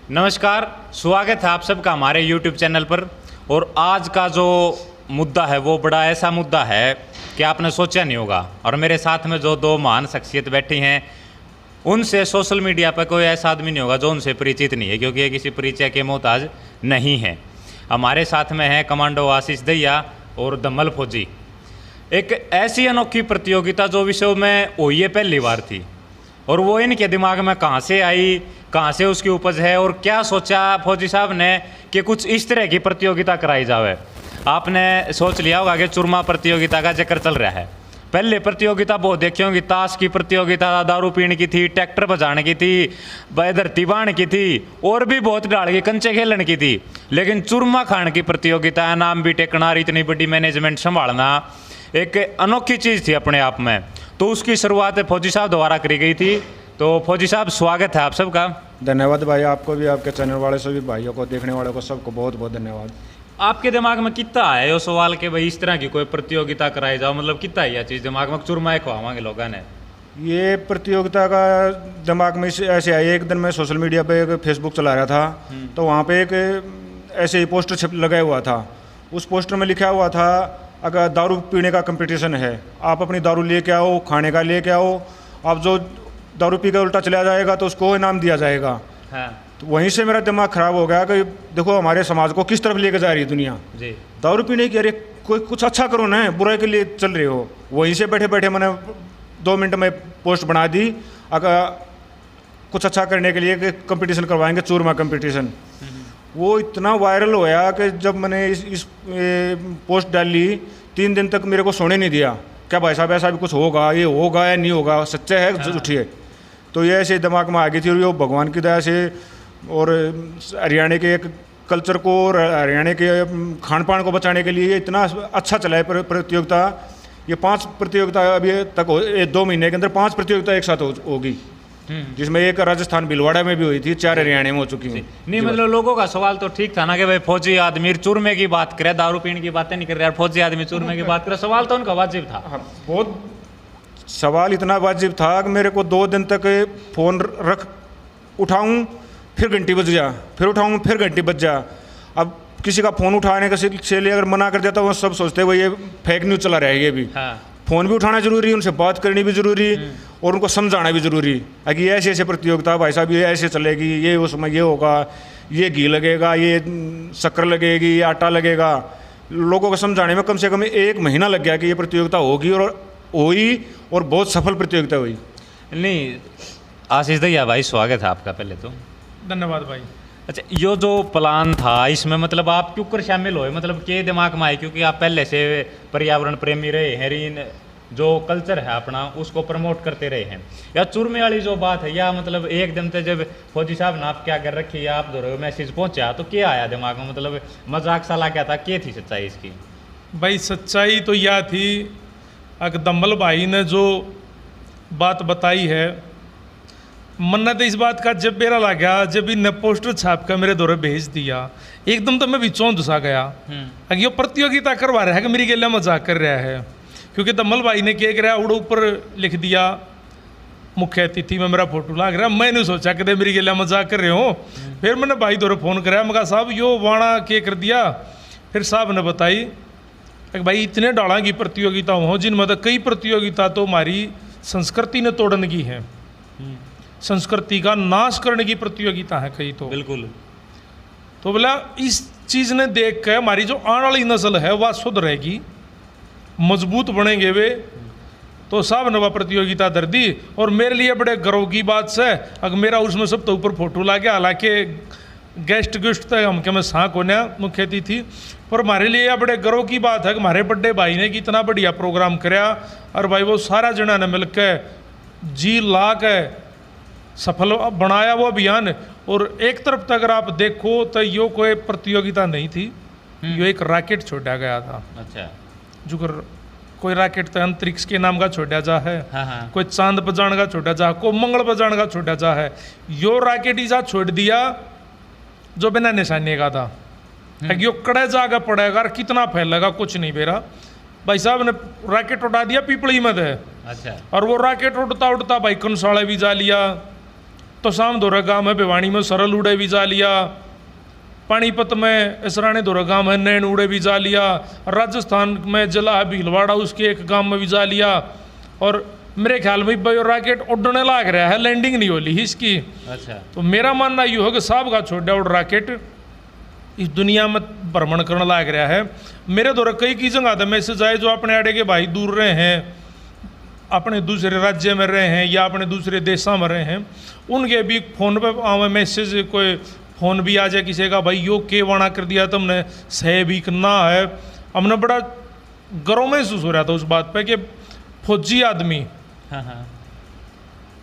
नमस्कार, स्वागत है आप सबका हमारे YouTube चैनल पर। और आज का जो मुद्दा है वो बड़ा ऐसा मुद्दा है कि आपने सोचा नहीं होगा। और मेरे साथ में जो दो महान शख्सियत बैठी हैं उनसे सोशल मीडिया पर कोई ऐसा आदमी नहीं होगा जो उनसे परिचित नहीं है, क्योंकि ये किसी परिचय के मोहताज नहीं है। हमारे साथ में है कमांडो आशीष दहिया और दमल फौजी। एक ऐसी अनोखी प्रतियोगिता जो विश्व में हुई है पहली बार थी, और वो इनके दिमाग में कहाँ से आई, कहाँ से उसकी उपज है और क्या सोचा फौजी साहब ने कि कुछ इस तरह की प्रतियोगिता कराई जाए। आपने सोच लिया होगा कि चूरमा प्रतियोगिता का जिक्र चल रहा है। पहले प्रतियोगिता बहुत देखी होंगी, ताश की प्रतियोगिता, दारू पीने की थी, ट्रैक्टर बजाने की थी, धरती बाण की थी, और भी बहुत डाल की कंचे खेलने की थी। लेकिन चूरमा खाने की प्रतियोगिता, नाम भी टेकना, इतनी बड़ी मैनेजमेंट संभालना एक अनोखी चीज़ थी अपने आप में। तो उसकी शुरुआत फौजी साहब द्वारा करी गई थी। तो फौजी साहब, स्वागत है आप सबका। धन्यवाद भाई, आपको भी, आपके चैनल वाले सभी भाइयों को, देखने वालों को, सबको बहुत बहुत धन्यवाद। आपके दिमाग में कितना है ये सवाल कि भाई इस तरह की कोई प्रतियोगिता कराई जाओ, मतलब कितना है यह चीज़ दिमाग में चूरमा खवाएंगे लोगों ने? ये प्रतियोगिता का दिमाग में ऐसे आई, एक दिन मैं सोशल मीडिया पे एक फेसबुक चला रहा था, तो वहाँ पे एक ऐसे ही पोस्टर छप लगाया हुआ था। उस पोस्टर में लिखा हुआ था, अगर दारू पीने का कंपटीशन है, आप अपनी दारू लेके आओ, खाने का लेके आओ, आप जो दारू पी कर उल्टा चला जाएगा तो उसको इनाम दिया जाएगा। हाँ। तो वहीं से मेरा दिमाग खराब हो गया कि देखो हमारे समाज को किस तरफ लेके जा रही है दुनिया जी। दारू पीने की, अरे कोई कुछ अच्छा करो ना, बुराई के लिए चल रहे हो। वहीं से बैठे बैठे मैंने 2 मिनट में पोस्ट बना दी, अगर कुछ अच्छा करने के लिए कि कंपटीशन करवाएंगे, चूरमा कंपटीशन। वो इतना वायरल होया कि जब मैंने इस पोस्ट डाली, 3 दिन तक मेरे को सोने नहीं दिया। क्या भाई साहब ऐसा भी कुछ होगा, ये होगा या नहीं होगा, सच्चा है झूठी। तो ये ऐसे दिमाग में आ गई थी। और ये भगवान की दया से और हरियाणा के एक कल्चर को और हरियाणा के खान पान को बचाने के लिए इतना अच्छा चला है प्रतियोगिता। ये 5 प्रतियोगिता अभी तक 2 महीने के अंदर 5 प्रतियोगिता एक साथ होगी, जिसमें एक राजस्थान भिलवाड़ा में भी हुई थी, 4 हरियाणा में हो चुकी है। नहीं मतलब लोगों का सवाल तो ठीक था ना कि भाई फौजी आदमी चूरमे की बात करे, दारू पीने की बातें नहीं कर रहे, फौजी आदमी चूरमे की बात करे। सवाल तो उनका वाजिब था। हाँ, बहुत सवाल इतना वाजिब था कि मेरे को 2 दिन तक फ़ोन रख उठाऊं, फिर घंटी बज जा, फिर उठाऊं, फिर घंटी बज जा। अब किसी का फ़ोन उठाने का से लिए अगर मना कर देता, वो सब सोचते वो ये फेक न्यूज़ चला रहा है। ये भी फ़ोन भी उठाना जरूरी, उनसे बात करनी भी जरूरी, और उनको समझाना भी जरूरी है कि ऐसे ऐसे प्रतियोगिता भाई साहब ये ऐसे चलेगी, ये उसमें ये होगा, ये घी लगेगा, ये शक्कर लगेगी, ये आटा लगेगा। लोगों को समझाने में कम से कम 1 महीना लग गया कि ये प्रतियोगिता होगी, और हुई, और बहुत सफल प्रतियोगिता हुई। नहीं आशीष दहिया भाई, स्वागत है आपका पहले तो। धन्यवाद भाई। अच्छा, ये जो प्लान था इसमें मतलब आप क्यों कर शामिल हुए, मतलब के दिमाग में आए? क्योंकि आप पहले से पर्यावरण प्रेमी रहे हैं, जो कल्चर है अपना उसको प्रमोट करते रहे हैं, या चूरमे वाली जो बात है, या मतलब एकदम से जब फौजी साहब ने आप क्या कर रखी या आप जो मैसेज पहुंचा तो क्या आया दिमाग में, मतलब मजाक साला क्या था, क्या थी सच्चाई इसकी? भाई सच्चाई तो यह थी, दम्बल भाई ने जो बात बताई है, मन्ना तो इस बात का जब मेरा लगा, जब इन पोस्टर छाप कर मेरे दौरे भेज दिया, एकदम तो मैं भी चौंध सा गया। ये प्रतियोगिता करवा रहा है कि मेरी गेला मजाक कर रहा है। क्योंकि दम्बल भाई ने क्या कराया, उड़ ऊपर लिख दिया मुख्य अतिथि में मेरा फोटो लग रहा। मैंने सोचा कि मेरी गेला मजाक कर रहे हो। फिर मैंने भाई दौरे फ़ोन कराया, मैं कहा साहब यो वाणा के कर दिया। फिर साहब ने बताई कि भाई इतने डाला की प्रतियोगिता हो, जिनमें तो कई प्रतियोगिता तो हमारी संस्कृति ने तोड़ने की है, संस्कृति का नाश करने की प्रतियोगिता है कई तो। बिल्कुल। तो बोला इस चीज़ ने देख कर हमारी जो आने वाली नस्ल है वह शुद्ध रहेगी, मजबूत बनेंगे वे। तो साहब ने वह प्रतियोगिता धर दी, और मेरे लिए बड़े गर्व की बात से अगर मेरा उसमें सब तो ऊपर फोटो ला गया। हालांकि गेस्ट तक हम क्या मैं सांक होने मुख्य अतिथि, पर हमारे लिए यह बड़े गर्व की बात है कि हमारे बड़े भाई ने कितना बढ़िया प्रोग्राम कराया। और भाई वो सारा जना ने मिलकर जी ला के सफल बनाया वो अभियान। और एक तरफ तक अगर आप देखो तो यो कोई प्रतियोगिता नहीं थी, यो एक रॉकेट छोड़ा गया था। अच्छा। जो कोई रॉकेट तो अंतरिक्ष के नाम का छोड़ा जा है। हाँ। कोई चांद पर जाने का छोड़ा जा, कोई मंगल पर जाने का छोड़ा जा है। यो रॉकेट ऐसा छोड़ दिया जो बिना निशाने का था। यो कड़े जाकर पड़ेगा, कितना फैलेगा कुछ नहीं बेरा। भाई साहब ने रॉकेट उड़ा दिया पीपली में। अच्छा। और वो रॉकेट उड़ता उड़ता भाई कंसाले भी जा लिया, तो शाम दौरा गांव में भिवानी में सरल उड़े भी जा लिया, पानीपत में इसराने दौरा गांव है नैन उड़े भी जा लिया, राजस्थान में जला भीलवाड़ा उसके एक गांव में भी जा लिया। और मेरे ख्याल में भाई रॉकेट उड़ने लग रहा है, लैंडिंग नहीं हो रही इसकी। अच्छा। तो मेरा मानना ये है कि साहब का छोटा उड़ रॉकेट इस दुनिया में भ्रमण करने लग रहा है। मेरे द्वारा कई जगह था मैसेज आए जो अपने आड़े के भाई दूर रहे हैं, अपने दूसरे राज्य में रहे हैं या अपने दूसरे देशों में रहे हैं, उनके भी फ़ोन पे आवे मैसेज, कोई फ़ोन भी आ जाए किसी का, भाई यो के वाणा कर दिया तुमने, सही भी करना है। हमने बड़ा गर्व महसूस हो रहा था उस बात पे कि फौजी आदमी, हाँ हाँ,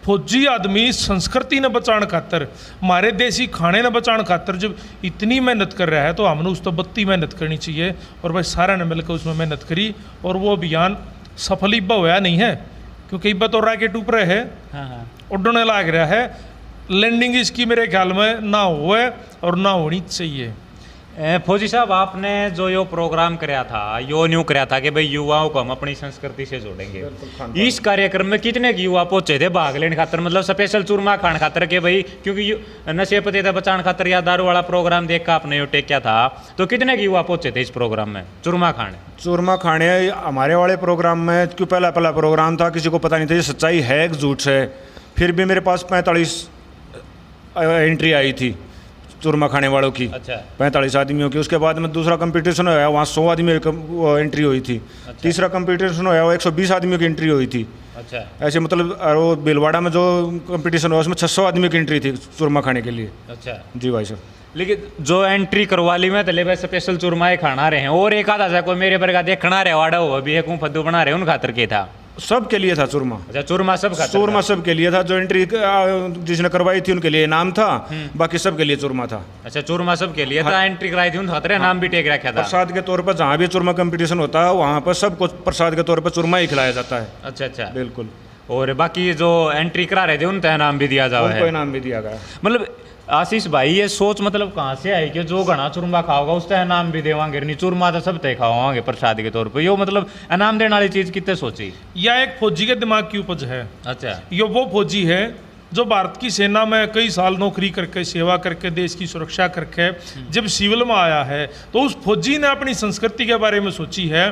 फौजी आदमी संस्कृति ने बचाने खातर, हमारे देसी खाने ने बचाने खातर जब इतनी मेहनत कर रहा है तो हमने उस तो बत्ती मेहनत करनी चाहिए। और भाई सारा ने मिलकर उसमें मेहनत करी और वो अभियान सफल ही हुआ नहीं है, क्योंकि इब्बा तो रॉकेट ऊपर है, हाँ हाँ, उड़ने लग रहा है, लैंडिंग इसकी मेरे ख्याल में ना हो और ना होनी चाहिए। फौजी साहब, आपने जो यो प्रोग्राम कराया था, यो न्यू कराया था कि भाई युवाओं को हम अपनी संस्कृति से जोड़ेंगे। इस कार्यक्रम में कितने युवा पहुंचे थे भाग लेने खातर, मतलब स्पेशल चूरमा खाने खातर के भाई, क्योंकि नशे पते बचाने खातर या दारू वाला प्रोग्राम देख कर आपने यो टेक्या था, तो कितने युवा पहुंचे थे इस प्रोग्राम में चूरमा खाने? चूरमा खाने हमारे वाले प्रोग्राम में क्यों पहला प्रोग्राम था, किसी को पता नहीं था ये सच्चाई है कि झूठ है। फिर भी मेरे पास 45 एंट्री आई थी चूरमा खाने वालों की। अच्छा। 45 आदमियों की। उसके बाद में दूसरा कंपटीशन होया, वहाँ 100 आदमी की एंट्री हुई थी। अच्छा। तीसरा कंपटीशन होया, वो 120 आदमियों की एंट्री हुई थी। अच्छा। ऐसे मतलब, और वो भीलवाड़ा में जो कंपटीशन हुआ उसमें 600 आदमी की एंट्री थी चूरमा खाने के लिए। अच्छा जी भाई साहब। लेकिन जो एंट्री करवा ली मैं तो ले भाई स्पेशल चूरमा ही खाना रहे हैं, और एक आधा सा कोई मेरे पर का देखना रहे वाड़ा हो अभी एक फद्दू बना रहे उन खातर के था? सब के लिए था चूरमा। अच्छा, चूरमा सब खातर चूरमा सब के लिए था। जो एंट्री जिसने करवाई थी उनके लिए इनाम था, बाकी सब के लिए चूरमा था। अच्छा, चूरमा सब के लिए था। एंट्री कराई थी उन खातर नाम भी टेक रखा था। प्रसाद के तौर पर जहाँ भी चूरमा कंपटीशन होता है वहाँ पर सबको प्रसाद के तौर पर चूरमा ही खिलाया जाता है। अच्छा अच्छा, बिल्कुल। और बाकी जो एंट्री करा रहे थे उनका इनाम भी दिया जावा उनको है? इनाम भी दिया गया। मतलब आशीष भाई, ये सोच मतलब कहाँ से आई कि जो घना चूरमा खाओगा उसका इनाम भी देवांगे? नहीं, चूरमा तो सब तय खावांगे प्रसाद के तौर पर, यो मतलब इनाम देने वाली चीज़ कितने सोची? यह एक फौजी के दिमाग की उपज है। अच्छा। ये वो फौजी है जो भारत की सेना में कई साल नौकरी करके, सेवा करके, देश की सुरक्षा करके जब सिविल में आया है तो उस फौजी ने अपनी संस्कृति के बारे में सोची है।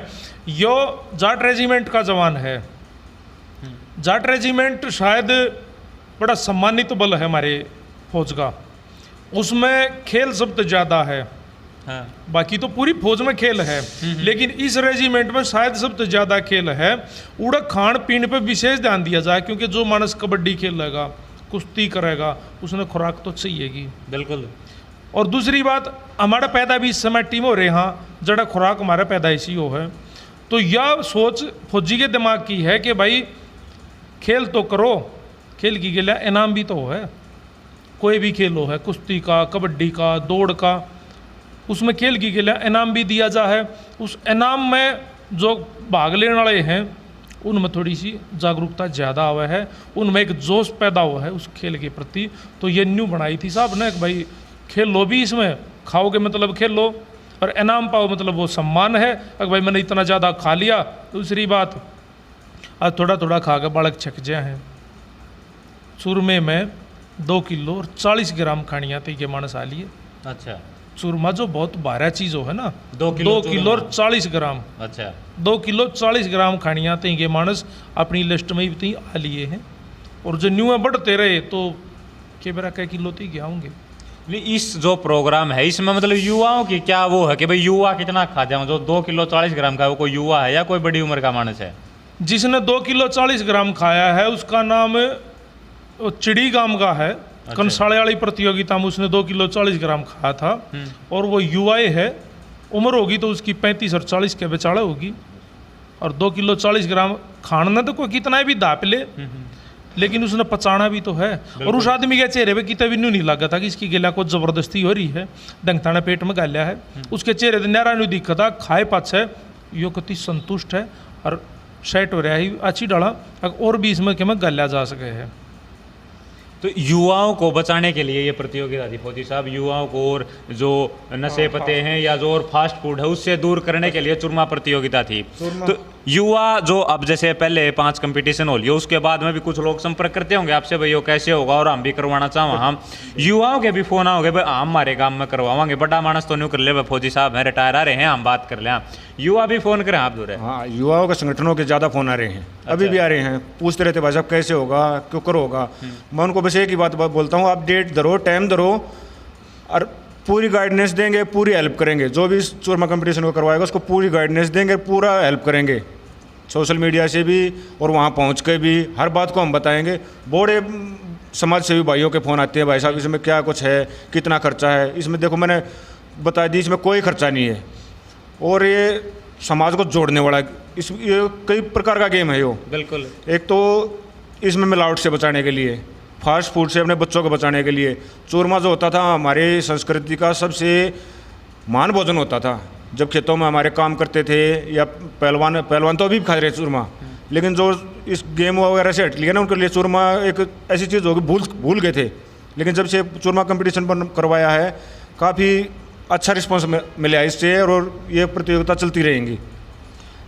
यो जाट रेजिमेंट का जवान है। जाट रेजिमेंट शायद बड़ा सम्मानित बल है हमारे फौज का, उसमें खेल सबसे ज़्यादा है। हाँ। बाकी तो पूरी फौज में खेल है, लेकिन इस रेजिमेंट में शायद सबसे ज़्यादा खेल है। उड़क खान पीन पे विशेष ध्यान दिया जाए, क्योंकि जो मानस कबड्डी खेलेगा, कुश्ती करेगा, उसने खुराक तो चाहिएगी। बिल्कुल। और दूसरी बात, हमारा पैदा भी इस समय टीम हो रहे हैं जड़ा खुराक हमारा पैदाइशी हो है। तो यह सोच फौजी के दिमाग की है कि भाई खेल तो करो, खेल की गया इनाम भी तो है। कोई भी खेल हो है, कुश्ती का, कबड्डी का, दौड़ का, उसमें खेल की गया इनाम भी दिया जा है। उस इनाम में जो भाग लेने वाले हैं उनमें थोड़ी सी जागरूकता ज़्यादा हुआ है, उनमें एक जोश पैदा हुआ है उस खेल के प्रति। तो ये न्यू बनाई थी साहब ने कि भाई खेल लो भी, इसमें खाओगे मतलब खेल लो और इनाम पाओ मतलब वो सम्मान है। अगर भाई मैंने इतना ज़्यादा खा लिया, दूसरी बात आज थोड़ा थोड़ा खा के बालक छक जाए हैं। चूरमे में 2 किलो और 40 ग्राम खानिया थी के मानस आ लिए। अच्छा। चूरमा जो बहुत भारा चीज़ हो है ना, 2 किलो और 40 ग्राम। अच्छा। 2 किलो 40 ग्राम खानिया थी के मानस अपनी लिस्ट में ही आ लिए हैं। और जो न्यू है बढ़ते रहे तो के बेरा कै किलो थी क्या होंगे। इस जो प्रोग्राम है इसमें मतलब युवाओं की क्या वो है कि भाई युवा कितना खा जाऊँ? जो 2 किलो 40 ग्राम का वो कोई युवा है या कोई बड़ी उम्र का मानस है? जिसने 2 किलो 40 ग्राम खाया है उसका नाम वो चिड़ी गांव का है। अच्छा। कंसाड़े वाली प्रतियोगिता में उसने 2 किलो 40 ग्राम खाया था। और वो युवा है, उम्र होगी तो उसकी 35 और 40 के बेचाड़ा होगी। और 2 किलो 40 ग्राम खाना तो कोई कितना भी दाप ले, लेकिन उसने पचाना भी तो है। और उस आदमी के चेहरे पे कितना भी नहीं लगा था कि इसकी गिला को जबरदस्ती हो रही है, डंगताना पेट में गालिया है। उसके चेहरे पर नारा नहीं दिखा था, खाए पाछ है, यो कति संतुष्ट है और सेट हो रहा है अच्छी डाला। और भी इसमें कि मैं गालिया जा सके है। तो युवाओं को बचाने के लिए ये प्रतियोगिता थी फौजी साहब, युवाओं को और जो नशे पते हैं या जो और फास्ट फूड है उससे दूर करने के लिए चूरमा प्रतियोगिता थी। तो युवा जो अब जैसे पहले 5 कंपटीशन हो लिए, उसके बाद में भी कुछ लोग संपर्क करते होंगे आपसे, भाई वो कैसे होगा और हम भी करवाना चाहें। हम युवाओं के भी फोन आओगे, भाई हम हमारे काम में करवाएंगे, बड़ा मानस तो नहीं कर ले, भाई फौजी साहब हैं, रिटायर आ रहे हैं, हम बात कर लें। युवा भी फोन करें आप दूर? हाँ, युवाओं के संगठनों के ज़्यादा फ़ोन आ रहे हैं, अभी भी आ रहे हैं, पूछते रहते भाई साहब कैसे होगा, क्यों कर होगा। मैं उनको बस एक ही बात बोलता हूँ, आप डेट धरो, टाइम धरो और पूरी गाइडेंस देंगे, पूरी हेल्प करेंगे। जो भी चूरमा कंपटीशन को करवाएगा उसको पूरी गाइडेंस देंगे, पूरा हेल्प करेंगे, सोशल मीडिया से भी और वहाँ पहुँच के भी हर बात को हम बताएंगे। बड़े समाज सेवी भाइयों के फ़ोन आते हैं, भाई साहब इसमें क्या कुछ है, कितना खर्चा है, इसमें देखो मैंने बता दी, इसमें कोई खर्चा नहीं है और ये समाज को जोड़ने वाला ये कई प्रकार का गेम है यो। बिल्कुल। एक तो इसमें मिलावट से बचाने के लिए, फास्ट फूड से अपने बच्चों को बचाने के लिए। चूरमा जो होता था हमारे संस्कृति का सबसे मान भोजन होता था। जब खेतों में हमारे काम करते थे या पहलवान तो अभी भी खा रहे चूरमा, लेकिन जो इस गेम वगैरह से हट लिया ना, उनके लिए चूरमा एक ऐसी चीज़ होगी भूल गए थे। लेकिन जब से चूरमा कंपटीशन करवाया है, काफ़ी अच्छा रिस्पॉन्स मिला इससे और ये प्रतियोगिता चलती रहेंगी।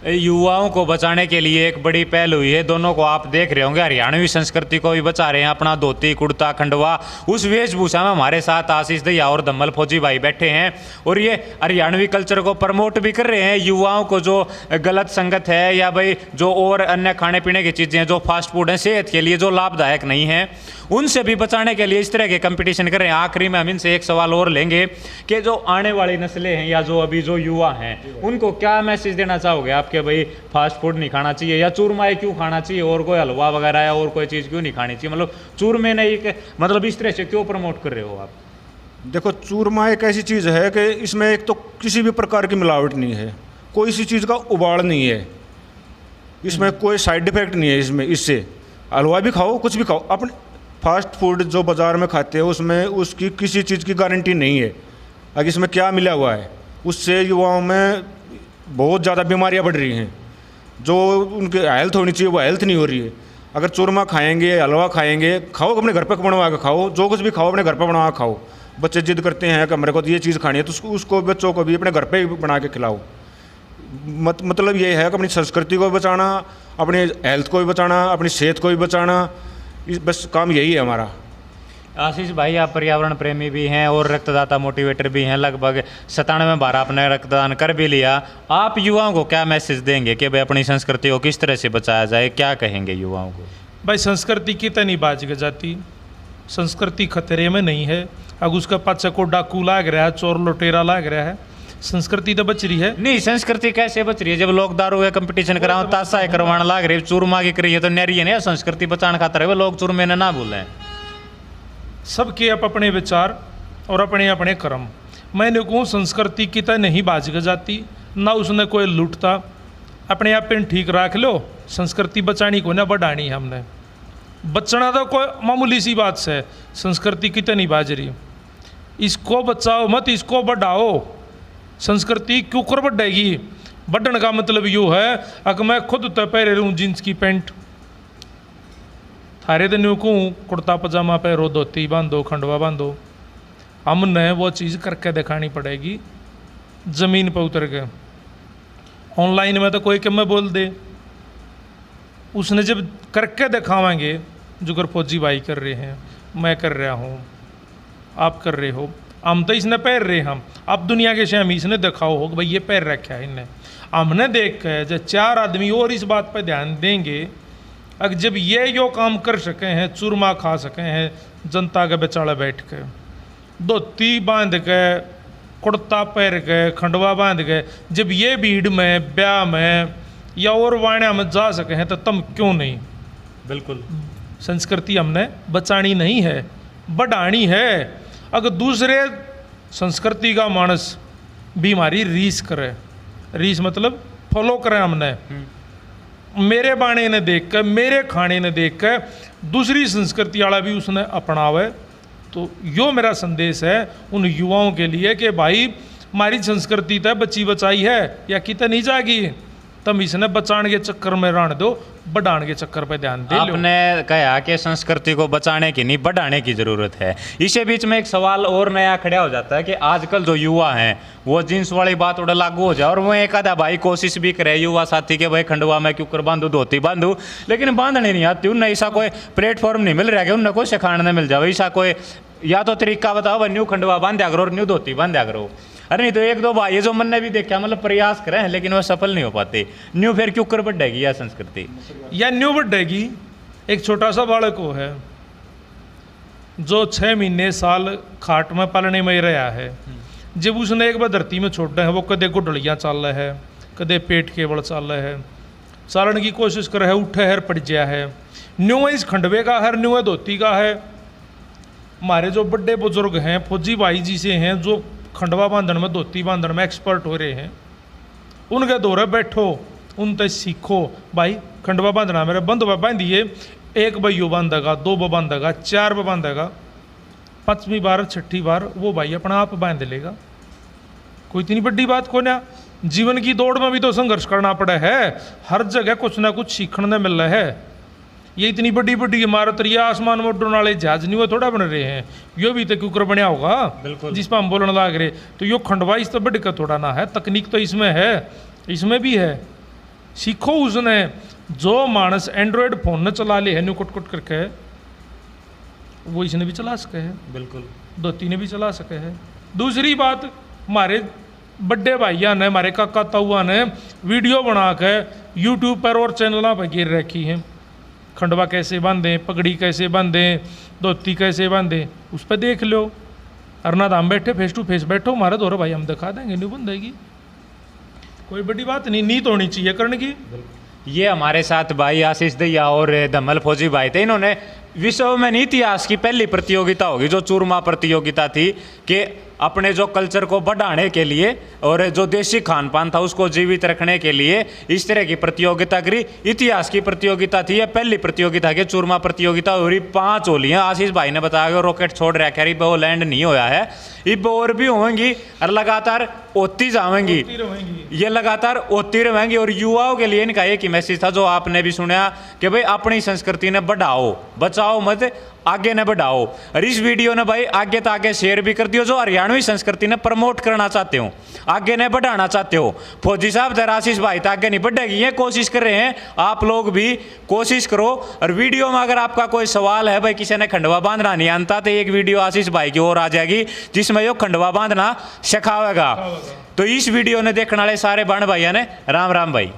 युवाओं को बचाने के लिए एक बड़ी पहल हुई है, दोनों को आप देख रहे होंगे, हरियाणवी संस्कृति को भी बचा रहे हैं। अपना धोती कुर्ता खंडवा उस वेशभूषा में हमारे साथ आशीष दहिया और दम्मल फौजी भाई बैठे हैं और ये हरियाणवी कल्चर को प्रमोट भी कर रहे हैं। युवाओं को जो गलत संगत है या भाई जो और अन्य खाने पीने की चीज़ें हैं, जो फास्ट फूड हैं, सेहत के लिए जो लाभदायक नहीं है, उनसे भी बचाने के लिए इस तरह के कंपटीशन कर रहे हैं। आखिरी में हम इनसे एक सवाल और लेंगे कि जो आने वाली नस्लें हैं या जो अभी जो युवा हैं, उनको क्या मैसेज देना चाहोगे आप कि भाई फास्ट फूड नहीं खाना चाहिए या चूरमा क्यों खाना चाहिए और कोई हलवा वगैरह या और कोई चीज़ क्यों नहीं खानी चाहिए? मतलब चूरमे ने एक मतलब इस तरह से क्यों प्रमोट कर रहे हो आप? देखो, चूरमा एक ऐसी चीज़ है कि इसमें एक तो किसी भी प्रकार की मिलावट नहीं है, कोई सी चीज़ का उबाड़ नहीं है, इसमें कोई साइड इफेक्ट नहीं है। इससे हलवा भी खाओ, कुछ भी खाओ, अपने फास्ट फूड जो बाज़ार में खाते हैं उसमें उसकी किसी चीज़ की गारंटी नहीं है। अगर इसमें क्या मिला हुआ है, उससे युवाओं में बहुत ज़्यादा बीमारियां बढ़ रही हैं। जो उनकी हेल्थ होनी चाहिए वो हेल्थ नहीं हो रही है। अगर चूरमा खाएंगे, हलवा खाएंगे, खाओ अपने घर पे बनवा के खाओ, जो कुछ भी खाओ अपने घर पे बनवा के खाओ। बच्चे जिद करते हैं कि हमारे को तो ये चीज़ खानी है, तो उसको बच्चों को भी अपने घर पे बना के खिलाओ। मतलब ये है कि अपनी संस्कृति को भी बचाना, अपनी हेल्थ को भी बचाना, अपनी सेहत को भी बचाना, बस काम यही है हमारा। आशीष भाई, आप पर्यावरण प्रेमी भी हैं और रक्तदाता मोटिवेटर भी हैं, लगभग 97 बार आपने रक्तदान कर भी लिया। आप युवाओं को क्या मैसेज देंगे कि भाई अपनी संस्कृति को किस तरह से बचाया जाए? क्या कहेंगे युवाओं को? भाई संस्कृति की तो नहीं बाज जाती, संस्कृति खतरे में नहीं है। अगर उसका पाछे को डाकू लाग रहा है, चोर लुटेरा लाग रहा है, संस्कृति तो बच रही है। नहीं, संस्कृति कैसे बच रही है जब लोग दारू या कंपटीशन कराओ, ताशा करवाना लाग रहे, चूरमा की करिए तो नैरी है ना। संस्कृति बचाने खातर है लोग चूरमे ने ना बोले। सबके अपने विचार और अपने अपने कर्म। मैंने कहूँ संस्कृति की तो नहीं बाज जाती, ना उसने कोई लूटता। अपने आप पे ठीक रख लो, संस्कृति बचानी को ना बढ़ानी। हमने बचना तो कोई मामूली सी बात से, संस्कृति की तो नहीं बाज रही। इसको बचाओ मत, इसको बढ़ाओ। संस्कृति क्यों कर बढ़ेगी? बढ़ने का मतलब यूँ है, अगर मैं खुद तो पहन रहा हूँ जींस की पैंट, थारे दिन को कुर्ता पजामा पहनो, धोती बांधो, खंडवा बांधो। हमने वो चीज़ करके दिखानी पड़ेगी, ज़मीन पर उतर के। ऑनलाइन में तो कोई क्या मैं बोल दे, उसने जब करके दिखावेंगे, जो कर फौजी भाई कर रहे हैं, मैं कर रहा हूँ, आप कर रहे हो, हम तो इसने पैर रहे हम, अब दुनिया के शहम इसने दिखाओ हो कि भाई ये पैर रखा है इनने। हमने देख के जब 4 आदमी और इस बात पर ध्यान देंगे, अगर जब ये यो काम कर सके हैं, चूरमा खा सके हैं जनता के बेचारा बैठ के, धोती बांध के, कुर्ता पहन के, खंडवा बांध के, जब ये भीड़ में, ब्याह में या और वाणिया में जा सके हैं, तो तुम क्यों नहीं? बिल्कुल। संस्कृति हमने बचानी नहीं है, बढ़ानी है। अगर दूसरे संस्कृति का मानस भी हमारी रीस करे, रीस मतलब फॉलो करें हमने, मेरे बाणे ने देख कर, मेरे खाने ने देख कर दूसरी संस्कृति वाला भी उसने अपनावे, तो यो मेरा संदेश है उन युवाओं के लिए कि भाई हमारी संस्कृति तो बची बचाई है या कि तो नहीं जागी। तम इसने बचाने के चक्कर में रहने दो, बढ़ाने के चक्कर पे ध्यान दे लो। आपने कहा कि संस्कृति को बचाने की नहीं बढ़ाने की जरूरत है। इसी बीच में एक सवाल और नया खड़ा हो जाता है कि आजकल जो युवा हैं वो जींस वाली बात उड़ा लागू हो जाए, और वो एक आधा भाई कोशिश भी करे युवा साथी के भाई खंडवा में क्यों कर बांधू, धोती बांधू, लेकिन बांधने नहीं आती उन्हें। ऐसा कोई प्लेटफॉर्म नहीं मिल रहा है उन्हें कोई सिखाने मिल जाए, ऐसा कोई या तो तरीका बताओ भाई न्यू खंडवा बांधा करो और न्यू धोती बांधा करो। अरे नहीं तो एक दो भाई जो मन ने भी देखा मतलब प्रयास करें हैं लेकिन वो सफल नहीं हो पाते। न्यू फिर क्यों कर बढ़ेगी यह संस्कृति या न्यू बढ़ेगी। एक छोटा सा बालक को है जो 6 महीने साल खाट में पालने में ही रहा है, जब उसने एक बार धरती में छोड़ा है वो कदे गुडलियाँ चल रहा है, कदे पेट केवल चल रहा है, चालन की कोशिश कर है, उठे है पड़ गया है। न्यू इस खंडवे का है, न्यू धोती का है। हमारे जो बड़े बुजुर्ग हैं फौजी भाई जी से हैं जो खंडवा बांधन में धोती बांधन में एक्सपर्ट हो रहे हैं, उनके दौरे बैठो, उनसे सीखो। भाई खंडवा बांधना मेरे बंधुआ बांधिए, एक भाइयों बांधेगा, 2 बांधेगा, 4 बांधेगा, 5वीं बार 6ठी बार वो भाई अपना आप बांध लेगा। कोई इतनी बड़ी बात को ना। जीवन की दौड़ में भी तो संघर्ष करना पड़ा है, हर जगह कुछ ना कुछ सीखने मिल रहा है। ये इतनी बड़ी बड़ी इमारत या आसमान में उड़ने वाले जहाज नहीं वो थोड़ा बन रहे हैं, यो भी तो क्यों बना होगा जिस पर हम बोलने लग रहे। तो यो खंडवा इस तो बढ़ कर थोड़ा ना है, तकनीक तो इसमें है, इसमें भी है। सीखो उसने। जो मानस एंड्रॉयड फोन न चला ले है न्यू कुट कुट करके, वो इसने भी चला सके है, बिल्कुल धोती ने भी चला सके है। दूसरी बात, हमारे बड़े भाइया ने, हमारे काका ताऊआ ने वीडियो बना के यूट्यूब पर और चैनलों पर गिर रखी हैं, खंडवा कैसे बांधें, पगड़ी कैसे बांधें, धोती कैसे बांधें, उस पर देख लो। अरनाथ हम बैठे फेस टू फेस बैठो, हमारे दौरे भाई हम दिखा देंगे, नहीं बंधेगी, कोई बड़ी बात नहीं। नीत होनी चाहिए करने की। ये हमारे साथ भाई आशीष दैया और धमल फौजी भाई थे, इन्होंने विश्व में इतिहास की पहली प्रतियोगिता होगी जो चूरमा प्रतियोगिता थी कि अपने जो कल्चर को बढ़ाने के लिए और जो देसी खान पान था उसको जीवित रखने के लिए इस तरह की प्रतियोगिता करी। इतिहास की प्रतियोगिता थी, यह पहली प्रतियोगिता की चूरमा प्रतियोगिता हो रही। 5 होली हैं, आशीष भाई ने बताया कि रॉकेट छोड़ रखा है, वो लैंड नहीं होया है, इब और भी होंगी और लगातार होती जाएंगी, ये लगातार होती रहेंगी। और युवाओं के लिए इनका एक ही मैसेज था जो आपने भी सुना कि भाई अपनी संस्कृति ने बढ़ाओ, बचाओ मत, आगे न बढ़ाओ। और इस वीडियो ने भाई आगे तो आगे शेयर भी कर दियो, जो हरियाणवी संस्कृति ने प्रमोट करना चाहते हो, आगे न बढ़ाना चाहते हो। फौजी साहब दर आशीष भाई तो आगे नहीं बढ़ेगी, ये कोशिश कर रहे हैं, आप लोग भी कोशिश करो। और वीडियो में अगर आपका कोई सवाल है, भाई किसी ने खंडवा बांधना नहीं आता, तो एक वीडियो आशीष भाई की और आ जाएगी जिसमें यो खंडवा बांधना सिखावेगा। तो इस वीडियो ने देखने वाले सारे बहन भाइयों ने राम राम भाई।